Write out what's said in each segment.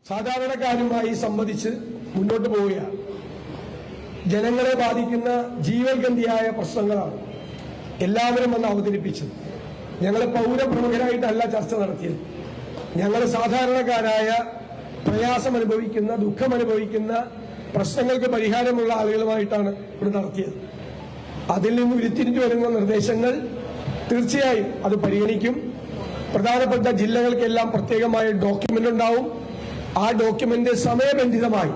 സാധാരണക്കാരുമായി സംവദിച്ച് മുന്നോട്ട് പോവുകയാണ്. ജനങ്ങളെ ബാധിക്കുന്ന ജീവൽഗന്ധിയായ പ്രശ്നങ്ങളാണ് എല്ലാവരും വന്ന് അവതരിപ്പിച്ചത്. ഞങ്ങൾ പൗരപ്രമുഖരായിട്ടല്ല ചർച്ച നടത്തിയത്. ഞങ്ങൾ സാധാരണക്കാരായ പ്രയാസം അനുഭവിക്കുന്ന, ദുഃഖം അനുഭവിക്കുന്ന, പ്രശ്നങ്ങൾക്ക് പരിഹാരമുള്ള ആളുകളുമായിട്ടാണ് ഇവിടെ നടത്തിയത്. അതിൽ നിന്ന് ഉരുത്തിരിഞ്ഞു വരുന്ന നിർദ്ദേശങ്ങൾ തീർച്ചയായും അത് പരിഗണിക്കും. പ്രധാനപ്പെട്ട ജില്ലകൾക്കെല്ലാം പ്രത്യേകമായ ഡോക്യുമെന്റ് ഉണ്ടാവും. ആ ഡോക്യുമെന്റ് സമയബന്ധിതമായി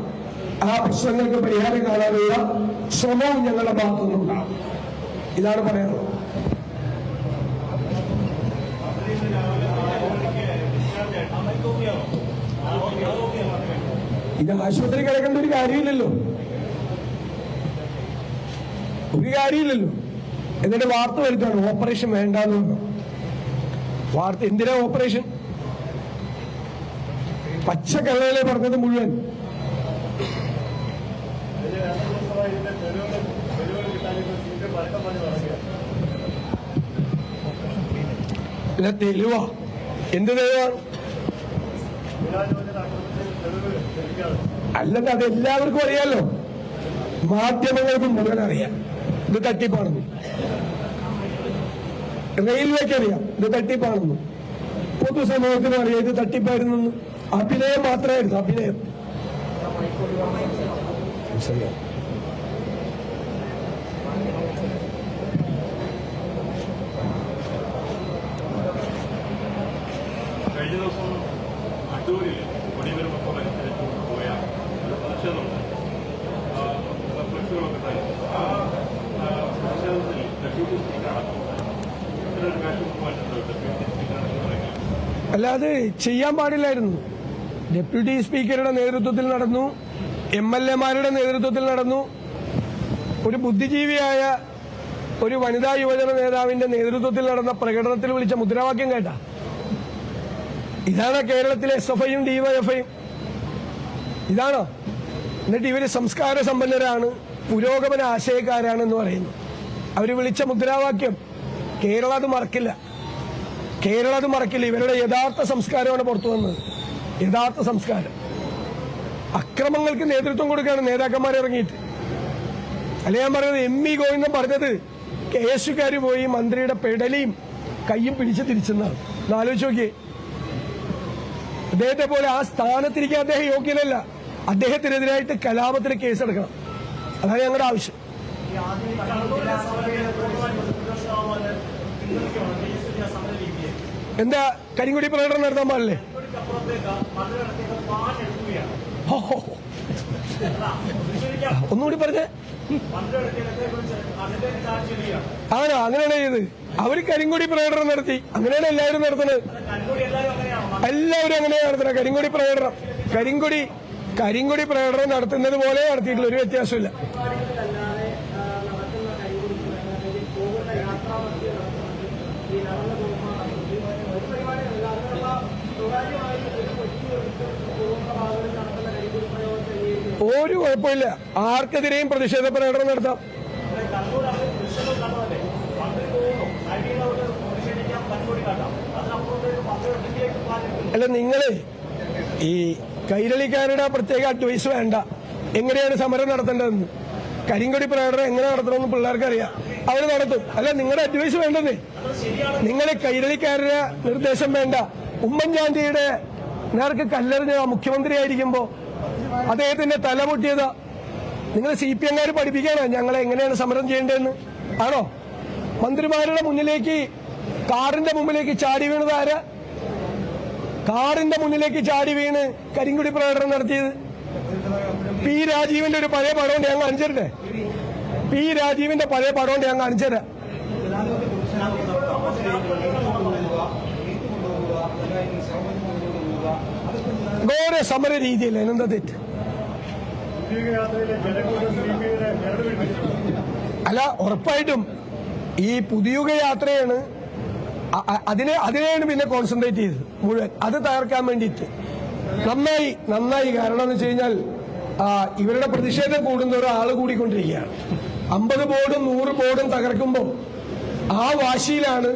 ആ പ്രശ്നങ്ങൾക്ക് പരിഹാരം കാണാനുള്ള ശ്രമവും ഞങ്ങളുടെ ഭാഗത്തുനിന്നുണ്ടാവും. ഇതാണ് പറയാനുള്ളത്. ഇത് ആശുപത്രി കിടക്കേണ്ട ഒരു കാര്യമില്ലല്ലോ, എന്നിട്ട് വാർത്ത വരുത്താണ് ഓപ്പറേഷൻ വേണ്ടെന്ന് പറഞ്ഞു. വാർത്ത എന്തിനാ ഓപ്പറേഷൻ? പച്ചക്കള്ളയിലെ പറഞ്ഞത് മുഴുവൻ. പിന്നെ തെളിവാ? എന്ത് തെളിവാണ്? അല്ലെന്ന് അത് എല്ലാവർക്കും അറിയാലോ, മാധ്യമങ്ങൾക്കും മുഴുവൻ അറിയാം ഇത് തട്ടിപ്പാണെന്ന്. റെയിൽവേക്ക് അറിയാം ഇത് തട്ടിപ്പാണെന്ന്. പൊതുസമൂഹത്തിനും അറിയാം ഇത് തട്ടിപ്പായിരുന്നു. അഭിനയം മാത്രമായിരുന്നു, അഭിനയം. കഴിഞ്ഞ ദിവസം അടൂരിൽ കൊടിമരമൊക്കെ പോയ ഒരു പ്രതിഷേധമുണ്ട്. ഫ്ലക്സുകളൊക്കെ ആ പ്രതിഷേധത്തിൽ ഡെപ്യൂട്ടി സ്പീക്കറാണ് അല്ലാതെ ചെയ്യാൻ പാടില്ലായിരുന്നു. ഡെപ്യൂട്ടി സ്പീക്കറുടെ നേതൃത്വത്തിൽ നടന്നു, MLA-മാരുടെ നേതൃത്വത്തിൽ നടന്നു. ഒരു ബുദ്ധിജീവിയായ ഒരു വനിതാ യുവജന നേതാവിന്റെ നേതൃത്വത്തിൽ നടന്ന പ്രകടനത്തിൽ വിളിച്ച മുദ്രാവാക്യം കേട്ട? ഇതാണ് കേരളത്തിലെ SFIയും DYFIയും. ഇതാണോ? എന്നിട്ട് ഇവര് സംസ്കാര സമ്പന്നരാണ്, പുരോഗമന ആശയക്കാരാണെന്ന് പറയുന്നു. അവര് വിളിച്ച മുദ്രാവാക്യം കേരളം അത് മറക്കില്ല. ഇവരുടെ യഥാർത്ഥ സംസ്കാരമാണ് പുറത്തു വന്നത്. യഥാർത്ഥ സംസ്കാരം. അക്രമങ്ങൾക്ക് നേതൃത്വം കൊടുക്കുകയാണ് നേതാക്കന്മാർ ഇറങ്ങിയിട്ട്. അല്ലെ ഞാൻ പറഞ്ഞത്, ME ഗോവിന്ദൻ പറഞ്ഞത് KSUകാര് പോയി മന്ത്രിയുടെ പെടലിയും കയ്യും പിടിച്ച് തിരിച്ചെന്നാണ്. ആലോചിച്ച് നോക്കിയേ. അദ്ദേഹത്തെ പോലെ ആ സ്ഥാനത്തിരിക്കാൻ അദ്ദേഹം യോഗ്യനല്ല. അദ്ദേഹത്തിനെതിരായിട്ട് കലാപത്തിന് കേസെടുക്കണം. അതാണ് ഞങ്ങളുടെ ആവശ്യം. എന്താ കരിങ്കൊടി പ്രകടനം നടത്താൻ പാടില്ലേ? ഒന്നുകൂടി പറഞ്ഞേ. ആണോ? അങ്ങനെയാണ് ചെയ്ത്. അവര് കരിങ്കൊടി പ്രകടനം നടത്തി. അങ്ങനെയാണ് എല്ലാവരും നടത്തുന്നത്. എല്ലാവരും അങ്ങനെയാണ് നടത്തുന്നത്. കരിങ്കൊടി പ്രകടനം നടത്തുന്നത് പോലെ നടത്തിയിട്ടുള്ള ഒരു വ്യത്യാസമില്ല. ഒരു കുഴപ്പമില്ല. ആർക്കെതിരെയും പ്രതിഷേധ പ്രകടനം നടത്താം. അല്ല, നിങ്ങള് ഈ കൈരളിക്കാരുടെ പ്രത്യേക അഡ്വൈസ് വേണ്ട. എങ്ങനെയാണ് സമരം നടത്തേണ്ടതെന്ന്, കരിങ്കൊടി പ്രകടനം എങ്ങനെ നടത്തണമെന്ന് പിള്ളേർക്ക് അറിയാം. അവര് നടത്തും. അല്ല, നിങ്ങളുടെ അഡ്വൈസ് വേണ്ടെന്നേ. നിങ്ങള് കൈരളിക്കാരുടെ നിർദ്ദേശം വേണ്ട. ഉമ്മൻചാണ്ടിയുടെ നേർക്ക് കല്ലെറിഞ്ഞ മുഖ്യമന്ത്രിയായിരിക്കുമ്പോ അദ്ദേഹത്തിന്റെ തല പൊട്ടിയതാ. നിങ്ങൾ CPM-കാര് പഠിപ്പിക്കാനോ ഞങ്ങളെ എങ്ങനെയാണ് സമരം ചെയ്യേണ്ടതെന്ന്? ആണോ? മന്ത്രിമാരുടെ മുന്നിലേക്ക്, കാറിന്റെ മുമ്പിലേക്ക് ചാടി വീണത് ആരാ? കാറിന്റെ മുന്നിലേക്ക് ചാടി വീണ് കരിങ്കൊടി പ്രകടനം നടത്തിയത് P. രാജീവിന്റെ ഒരു പഴയ പടമുണ്ട്, ഞാൻ കാണിച്ചിട്ടെ. P. രാജീവിന്റെ പഴയ പടമുണ്ട്, ഞാൻ കാണിച്ചുതരാം. ഘോര സമര രീതിയല്ല, എന്താ തെറ്റ്? അല്ല, ഉറപ്പായിട്ടും ഈ പുതിയുഗ യാത്രയാണ് അതിനെയാണ് പിന്നെ കോൺസെൻട്രേറ്റ് ചെയ്തത് മുഴുവൻ. അത് തകർക്കാൻ വേണ്ടിയിട്ട് നന്നായി. കാരണം എന്ന് വെച്ച് കഴിഞ്ഞാൽ ഇവരുടെ പ്രതിഷേധം കൂടുന്ന ഒരാള് കൂടിക്കൊണ്ടിരിക്കുകയാണ്. 50 ബോർഡും 100 ബോർഡും തകർക്കുമ്പോൾ ആ വാശിയിലാണ്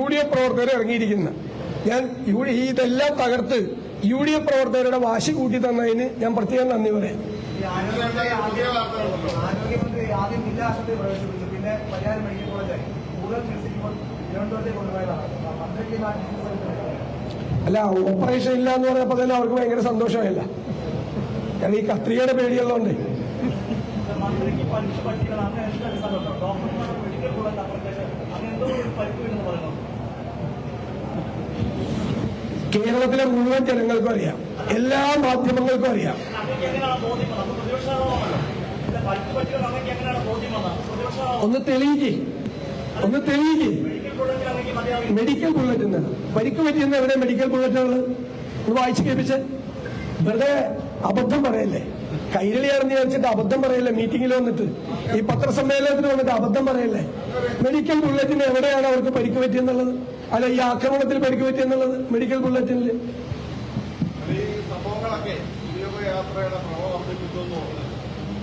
UDF പ്രവർത്തകർ ഇറങ്ങിയിരിക്കുന്നത്. ഞാൻ ഇതെല്ലാം തകർത്ത് UDF പ്രവർത്തകരുടെ വാശി കൂട്ടി തന്നതിന് ഞാൻ പ്രത്യേകം നന്ദി പറയാം. ആരോഗ്യമന്ത്രി ആദ്യം ജില്ലാ ആശുപത്രി പ്രവേശിപ്പിച്ചു, പിന്നെ പരിയാരം മെഡിക്കൽ കോളേജായി, കൂടുതൽ ചികിത്സിക്കുമ്പോൾ തിരുവനന്തപുരത്തേക്ക് കൊണ്ടുപോയതാണ്. മന്ത്രിക്ക് അല്ല, ഓപ്പറേഷൻ ഇല്ല എന്ന് പറഞ്ഞപ്പോൾ തന്നെ അവർക്ക് ഭയങ്കര സന്തോഷമായില്ല. കാരണം ഈ കത്രികയുടെ പേടിയുള്ളതുകൊണ്ട്. മന്ത്രിക്ക് പരിക്ക് പറ്റിയത് അങ്ങനെ ഡോക്ടർമാർ മെഡിക്കൽ കോളേജ് അപ്പുറത്തേക്ക് അങ്ങനെ എന്തോ ഒരു പരിക്ക് വീണെന്ന് പറയുന്നു. കേരളത്തിലെ മുഴുവൻ ജനങ്ങൾക്കും അറിയാം, എല്ലാ മാധ്യമങ്ങൾക്കും അറിയാം. അങ്ങനെയൊക്കെ എങ്ങനെയാണ് ബോധ്യം വന്നത്? പ്രതിപക്ഷമാണല്ലോ പരിക്ക് പറ്റിയത്, അങ്ങനെയൊക്കെ എങ്ങനെയാണ് ബോധ്യം വന്നത്? പ്രതിപക്ഷമാണോ? ഒന്ന് തെളിയിക്കേ. മെഡിക്കൽ കോളേജിൽ അങ്ങനെ മതിയാവില്ല. മെഡിക്കൽ ബുള്ളറ്റിന് പരിക്ക് പറ്റിയെന്ന് എവിടെ മെഡിക്കൽ ബുള്ളറ്റുകൾ ഒന്ന് വായിച്ചു കേൾപ്പിച്ച്. വെറുതെ അബദ്ധം പറയല്ലേ, കൈരളി അറിഞ്ഞ് വെച്ചിട്ട് അബദ്ധം പറയല്ലേ. മീറ്റിംഗിൽ വന്നിട്ട് ഈ പത്രസമ്മേളനത്തിന് വന്നിട്ട് അബദ്ധം പറയല്ലേ. മെഡിക്കൽ ബുള്ളറ്റിന് എവിടെയാണ് അവർക്ക് പരിക്ക് പറ്റിയെന്നുള്ളത്, അല്ല ഈ ആക്രമണത്തിൽ പരിക്ക് പറ്റിയെന്നുള്ളത് മെഡിക്കൽ ബുള്ളറ്റിനിൽ. ഈ സംഭവങ്ങളൊക്കെ ഉപയോഗയാത്രയുടെ പ്രഭ വർദ്ധിപ്പിക്കുന്നു.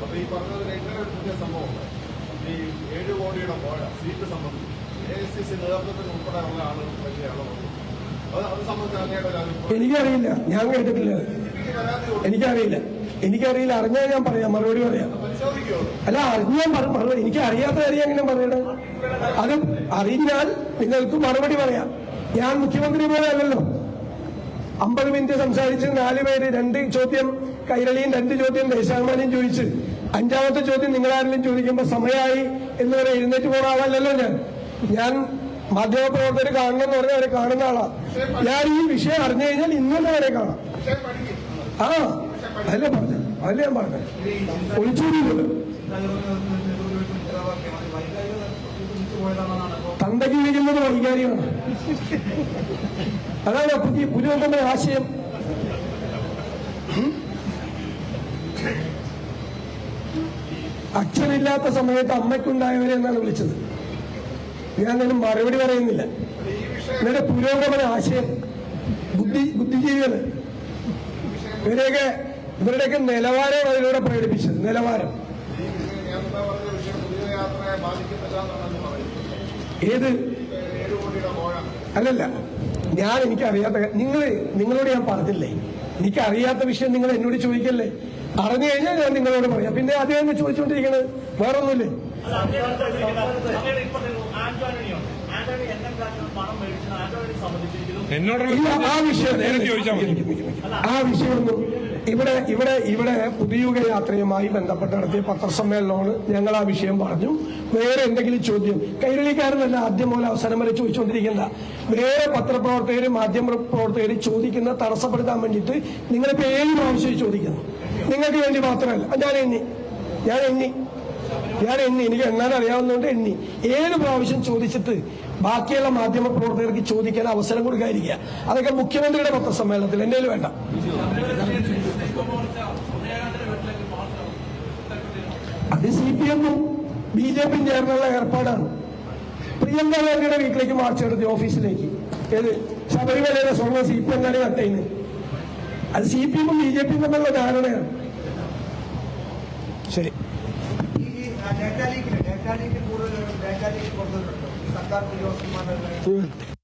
അപ്പൊ ഈ പറഞ്ഞതിൽ എങ്ങനെ ഒരു പുതിയ സംഭവം ഈ 7 കോടിയുടെ സീറ്റ് സംബന്ധിച്ച് AICC നേതൃത്വത്തിന് ഉൾപ്പെടെ ഉള്ള ആളുകൾ വലിയ ആളുകൾ അത് സംബന്ധിച്ച് അങ്ങയുടെ എനിക്കറിയില്ല, ഞാൻ കേട്ടിട്ടില്ല, എനിക്കറിയില്ല. അറിഞ്ഞാൽ ഞാൻ പറയാം, മറുപടി പറയാം. പരിശോധിക്കുമോ? അല്ല, അറിഞ്ഞാൽ മറുപടി. എനിക്ക് അറിയാത്ത കാര്യം എങ്ങനെ പറയണേ? അത് അറിഞ്ഞാൽ നിങ്ങൾക്ക് മറുപടി പറയാം. ഞാൻ മുഖ്യമന്ത്രി പോലെ അല്ലല്ലോ. 50 മിനിറ്റ് സംസാരിച്ച് 4 പേര് 2 ചോദ്യം കൈരളിയും 2 ചോദ്യം ദേശാഭിമാനിയും ചോദിച്ച് 5ാമത്തെ ചോദ്യം നിങ്ങളാരെങ്കിലും ചോദിക്കുമ്പോൾ സമയമായി എന്ന് വരെ എഴുന്നേറ്റ് പോണ ആളല്ലല്ലോ ഞാൻ മാധ്യമപ്രവർത്തകർ കാണണം എന്ന് പറഞ്ഞാൽ അവരെ കാണുന്ന ആളാ. ഞാൻ ഈ വിഷയം അറിഞ്ഞു കഴിഞ്ഞാൽ ഇന്നലെ വരെ കാണാം. ആ അതല്ലേ ഞാൻ പറഞ്ഞത്. ഒളിച്ചോടിയില്ലല്ലോ. തന്തയ്ക്ക് വിളിക്കുന്നത് വൈകാരികമാണ്. അതാണ് പുതിയ ആശയം. അച്ഛനില്ലാത്ത സമയത്ത് അമ്മയ്ക്കുണ്ടായവരെ എന്നാണ് വിളിച്ചത്. ഞാൻ അതിന് മറുപടി പറയുന്നില്ല. എന്നിട്ട് പുരോഗമന ആശയം ബുദ്ധിജീവികള് ഇവരുടെയൊക്കെ നിലവാരമാണ് അതിലൂടെ പ്രകടിപ്പിച്ചത്. നിലവാരം ഏത് അല്ലല്ല, എനിക്കറിയാത്ത നിങ്ങളോട് ഞാൻ പറഞ്ഞില്ലേ, എനിക്കറിയാത്ത വിഷയം നിങ്ങൾ എന്നോട് ചോദിക്കല്ലേ. അറിഞ്ഞു കഴിഞ്ഞാൽ ഞാൻ നിങ്ങളോട് പറയാം. പിന്നെ അത് തന്നെ ചോദിച്ചുകൊണ്ടിരിക്കുന്നത് വേറൊന്നുമില്ലേ? ആ വിഷയമൊന്നും ഇവിടെ പുതിയുഗ യാത്രയുമായി ബന്ധപ്പെട്ട് നടത്തിയ പത്രസമ്മേളനമാണ്. ഞങ്ങൾ ആ വിഷയം പറഞ്ഞു. വേറെ എന്തെങ്കിലും ചോദ്യം കൈരളിക്കാരനല്ല ആദ്യം മുതൽ അവസാനം വരെ ചോദിച്ചുകൊണ്ടിരിക്കുന്ന വേറെ പത്രപ്രവർത്തകരും മാധ്യമപ്രവർത്തകരും ചോദിക്കുന്ന തടസ്സപ്പെടുത്താൻ വേണ്ടിയിട്ട് നിങ്ങളിപ്പോ 7 പ്രാവശ്യം ചോദിക്കുന്നു. നിങ്ങൾക്ക് വേണ്ടി മാത്രമല്ല. ഞാൻ എണ്ണി എനിക്ക് എണ്ണാൻ അറിയാവുന്നതുകൊണ്ട് 7 പ്രാവശ്യം ചോദിച്ചിട്ട് ബാക്കിയുള്ള മാധ്യമപ്രവർത്തകർക്ക് ചോദിക്കാൻ അവസരം കൊടുക്കാതിരിക്കുക. അതൊക്കെ മുഖ്യമന്ത്രിയുടെ പത്രസമ്മേളനത്തിൽ എന്റെ വേണ്ട. അത് CPM-ഉം BJP-യും ചേർന്നുള്ള ഏർപ്പാടാണ്. പ്രിയങ്ക ഗാന്ധിയുടെ വീട്ടിലേക്ക് മാർച്ച് നടത്തി, ഓഫീസിലേക്ക്. ഏത് ശബരിമലയുടെ സ്വർണ്ണ CPM തന്നെ കട്ടയിന്. അത് CPM-ഉം BJP-യും തമ്മിലുള്ള ധാരണയാണ്. ശരി. ഡേറ്റാ ലീക്കിൽ കൂടുതൽ ഡേറ്റാ ലീക്ക് കൊടുത്തിട്ടുണ്ടോ സർക്കാർ ഉദ്യോഗസ്ഥന്മാരുടെ?